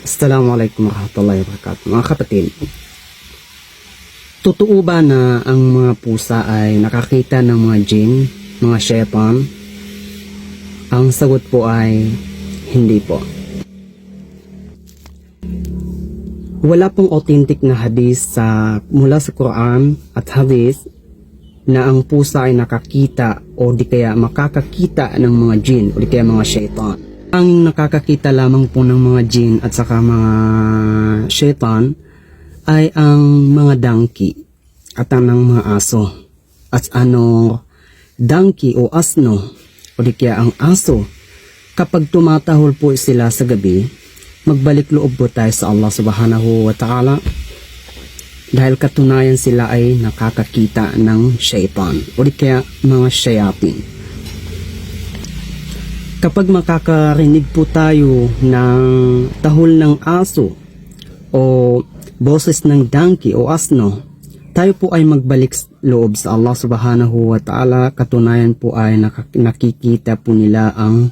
Assalamualaikum warahmatullahi wabarakatuh. Mga kapatid, totoo ba na ang mga pusa ay nakakita ng mga jinn, mga syaitan? Ang sagot po ay hindi po. Wala pong authentic na hadith mula sa Quran at hadith na ang pusa ay nakakita o di kaya makakakita ng mga jinn o di kaya mga syaitan. Ang nakakakita lamang po ng mga jinn at saka mga syaitan ay ang mga donkey at ang mga aso. At donkey o asno o di kaya ang aso, kapag tumatahol po sila sa gabi, magbalik loob po tayo sa Allah subhanahu wa ta'ala dahil katunayan sila ay nakakakita ng syaitan o di kaya mga shayatin. Kapag makakarinig po tayo ng tahol ng aso o boses ng donkey o asno, tayo po ay magbalik loob sa Allah subhanahu wa ta'ala. Katunayan po ay nakikita po nila ang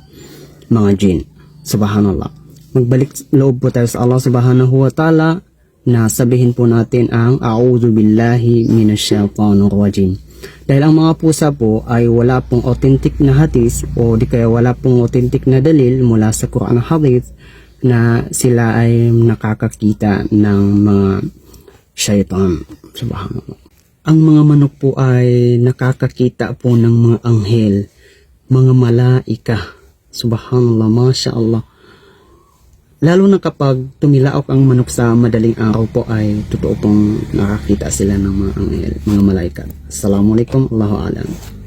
mga jinn. Subhanallah. Magbalik loob po tayo sa Allah subhanahu wa ta'ala na sabihin po natin ang a'udhu billahi minasyaitanir rajim. Dahil ang mga pusa po ay wala pong authentic na hadith o di kaya wala pong authentic na dalil mula sa Quran hadith na sila ay nakakakita ng mga syaitan. Subhanallah. Ang mga manok po ay nakakakita po ng mga anghel, mga malaika. Subhanallah, Masya Allah. Lalo na kapag tumilaok ang manok sa madaling araw po ay totoo pong nakakita sila ng mga anghel, mga malaika. Assalamualaikum, Allahu a'lam.